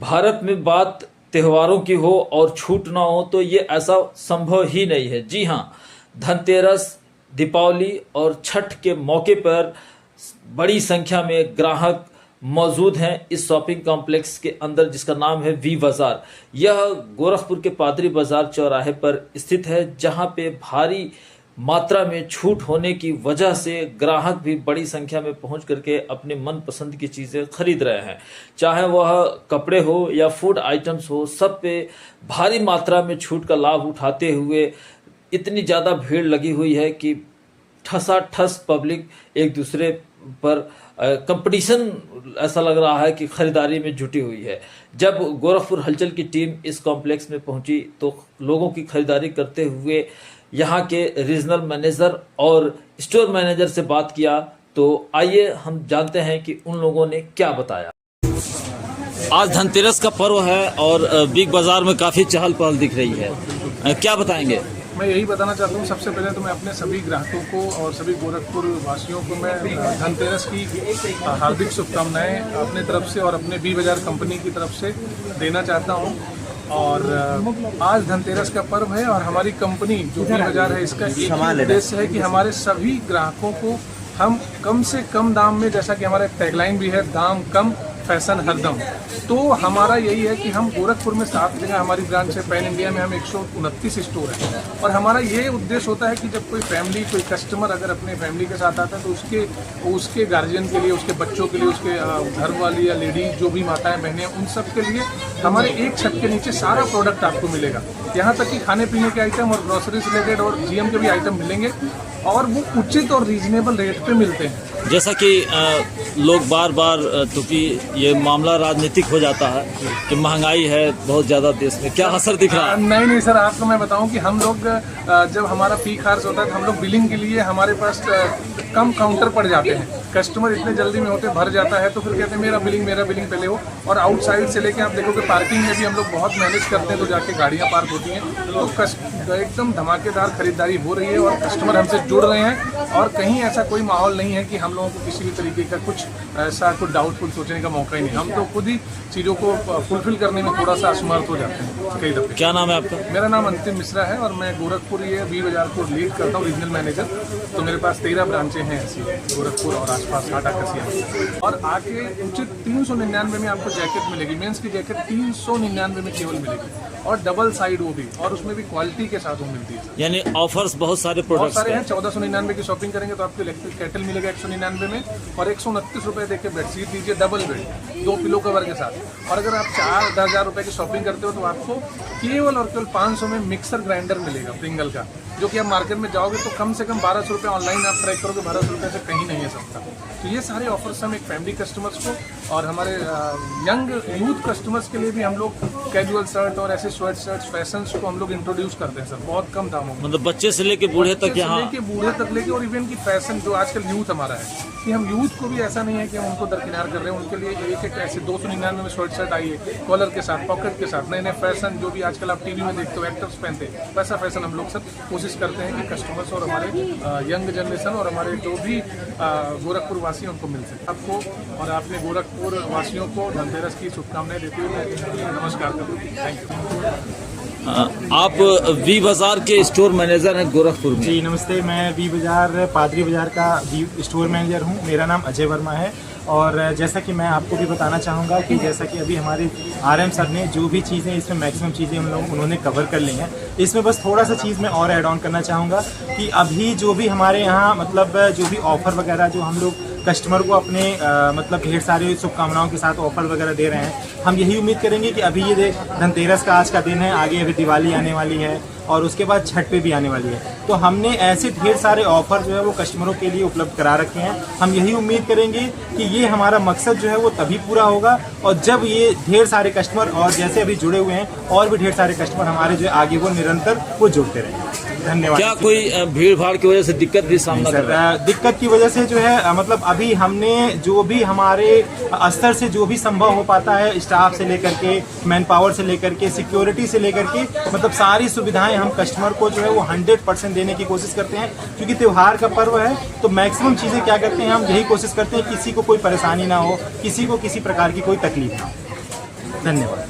भारत में बात त्योहारों की हो और छूट ना हो तो ये ऐसा संभव ही नहीं है। जी हाँ, धनतेरस, दीपावली और छठ के मौके पर बड़ी संख्या में ग्राहक मौजूद हैं इस शॉपिंग कॉम्प्लेक्स के अंदर, जिसका नाम है वी बाजार। यह गोरखपुर के पादरी बाजार चौराहे पर स्थित है, जहां पे भारी मात्रा में छूट होने की वजह से ग्राहक भी बड़ी संख्या में पहुंच करके अपने मनपसंद की चीज़ें खरीद रहे हैं। चाहे वह कपड़े हो या फूड आइटम्स हो, सब पे भारी मात्रा में छूट का लाभ उठाते हुए इतनी ज़्यादा भीड़ लगी हुई है कि ठसाठस पब्लिक एक दूसरे पर कंपटीशन ऐसा लग रहा है कि खरीदारी में जुटी हुई है। जब गोरखपुर हलचल की टीम इस कॉम्प्लेक्स में पहुंची तो लोगों की खरीदारी करते हुए यहाँ के रीजनल मैनेजर और स्टोर मैनेजर से बात किया, तो आइए हम जानते हैं कि उन लोगों ने क्या बताया। आज धनतेरस का पर्व है और बिग बाजार में काफ़ी चहल पहल दिख रही है, क्या बताएंगे? मैं यही बताना चाहता हूँ, सबसे पहले तो मैं अपने सभी ग्राहकों को और सभी गोरखपुर वासियों को मैं धनतेरस की हार्दिक शुभकामनाएं अपने तरफ से और अपने बी बाजार कंपनी की तरफ से देना चाहता हूँ। और आज धनतेरस का पर्व है और हमारी कंपनी जो बी बाजार है, इसका एक उद्देश्य है कि हमारे सभी ग्राहकों को हम कम से कम दाम में, जैसा कि हमारा टैगलाइन भी है, दाम कम फैशन हरदम, तो हमारा यही है कि हम गोरखपुर में 7 जगह हमारी ब्रांच है। पैन इंडिया में हम 129 स्टोर है और हमारा ये उद्देश्य होता है कि जब कोई फैमिली, कोई कस्टमर अगर अपने फैमिली के साथ आता है तो उसके गार्जियन के लिए, उसके बच्चों के लिए, उसके घर वाली या लेडीज जो भी माताएं बहनें, उन सब के लिए हमारे एक छत के नीचे सारा प्रोडक्ट आपको मिलेगा। यहाँ तक कि खाने पीने के आइटम और ग्रोसरी से रिलेटेड और जीएम के भी आइटम मिलेंगे और वो उचित और रीजनेबल रेट पे मिलते हैं। जैसा कि लोग बार बार, क्योंकि ये मामला राजनीतिक हो जाता है कि महंगाई है बहुत ज़्यादा देश में, क्या असर दिख रहा है? नहीं सर, आपको मैं बताऊं कि हम लोग जब हमारा पीक हार्स होता है तो हम लोग बिलिंग के लिए हमारे पास कम काउंटर पड़ जाते हैं। कस्टमर इतने जल्दी में होते भर जाता है तो फिर कहते हैं मेरा बिलिंग पहले हो। और आउटसाइड से लेके आप देखोगे पार्किंग में भी हम लोग बहुत मैनेज करते हैं, तो जाके गाड़ियाँ पार्क होती हैं, तो एकदम धमाकेदार खरीदारी हो रही है और कस्टमर हमसे जुड़ रहे हैं और कहीं ऐसा कोई माहौल नहीं है कि हम लोगों को किसी भी तरीके का कुछ डाउटफुल सोचने का मौका ही नहीं। हम तो खुद ही चीज़ों को फुलफिल करने में थोड़ा सा असमर्थ हो जाते हैं कई दफे। क्या नाम है आपका? मेरा नाम अंतिम मिश्रा है और मैं गोरखपुर ये बी बाजार को लीड करता हूँ, रीजनल मैनेजर। तो मेरे पास 13 ब्रांचें हैं ऐसी गोरखपुर और आसपास 8 कसिया। और आके उचित 399 में आपको जैकेट मिलेगी, मेंस की जैकेट 399 में केवल मिलेगी और डबल साइड वो भी, और उसमें भी क्वालिटी के साथ वो मिलती है। यानी ऑफर्स बहुत सारे प्रोडक्ट्स हैं। 1499 की शॉपिंग करेंगे तो आपको इलेक्ट्रिक केटल मिलेगा 199 में और 129 रुपये देके बेडशीट लीजिए डबल बेड 2 पिलो कवर के साथ। और अगर आप 4-10 हज़ार रुपये की शॉपिंग करते हो तो आपको केवल और केवल 500 में मिक्सर ग्राइंडर मिलेगा प्रिंगल का, जो कि आप मार्केट में जाओगे तो कम से कम 1200 रुपये, ऑनलाइन आप ट्राई करोगे 1200 रुपये से कहीं नहीं है सस्ता। तो ये सारे ऑफर्स हम एक फैमिली कस्टमर्स को और हमारे यंग यूथ कस्टमर्स के लिए भी हम लोग कैजुअल शर्ट और ऐसे स्वेट शर्ट्स फैशंस को हम लोग इंट्रोड्यूस करते हैं सर, बहुत कम दामों में। मतलब बच्चे से लेके बूढ़े तक, यहाँ लेके बूढ़े तक लेके, और इवन की फैशन जो आजकल यूथ हमारा है कि हम यूथ को भी ऐसा नहीं है कि हम उनको दरकिनार कर रहे हैं, उनके लिए एक ऐसे 299 में स्वेट शर्ट आई है कॉलर के साथ, पॉकेट के साथ, नए नए फैशन जो भी आजकल आप टीवी में देखते हो एक्टर्स पहनते हैं, वैसा फैशन हम लोग सब कोशिश करते हैं कि कस्टमर्स और हमारे यंग जनरेशन और हमारे जो भी गोरखपुर वासी हैं उनको मिल सके। आपको और अपने गोरखपुर वासियों को धनतेरस की शुभकामनाएं देते हुए मैं नमस्कार करता हूँ। Thank you. आप वी बाजार के स्टोर मैनेजर हैं गोरखपुर में? जी नमस्ते, मैं वी बाजार पादरी बाजार का स्टोर मैनेजर हूँ। मेरा नाम अजय वर्मा है और जैसा कि मैं आपको भी बताना चाहूँगा कि जैसा कि अभी हमारे RM सर ने जो भी चीज़ें, इसमें मैक्सिमम चीज़ें उन्होंने कवर कर ली हैं। इसमें बस थोड़ा सा चीज़ मैं और ऐड ऑन करना चाहूँगा कि अभी जो भी हमारे यहाँ मतलब जो भी ऑफ़र वगैरह जो हम लोग कस्टमर को अपने मतलब ढेर सारे शुभकामनाओं के साथ ऑफर वगैरह दे रहे हैं, हम यही उम्मीद करेंगे कि अभी ये धनतेरस का आज का दिन है, आगे अभी दिवाली आने वाली है और उसके बाद छठ पे भी आने वाली है, तो हमने ऐसे ढेर सारे ऑफर जो है वो कस्टमरों के लिए उपलब्ध करा रखे हैं। हम यही उम्मीद करेंगे कि ये हमारा मकसद जो है वो तभी पूरा होगा और जब ये ढेर सारे कस्टमर और जैसे अभी जुड़े हुए हैं और भी ढेर सारे कस्टमर हमारे जो आगे वो निरंतर वो जुड़ते रहें। धन्यवाद। क्या कोई भीड़ भाड़ की वजह से दिक्कत भी सामना कर रहा है? दिक्कत की वजह से जो है मतलब अभी हमने जो भी हमारे स्तर से जो भी संभव हो पाता है, स्टाफ से लेकर के, मैन पावर से लेकर के, सिक्योरिटी से लेकर के, मतलब सारी सुविधाएं हम कस्टमर को जो है वो 100% देने की कोशिश करते हैं। क्योंकि त्योहार का पर्व है तो मैक्सिमम चीज़ें क्या करते हैं, हम यही कोशिश करते हैं किसी को कोई परेशानी ना हो, किसी को किसी प्रकार की कोई तकलीफ ना हो। धन्यवाद।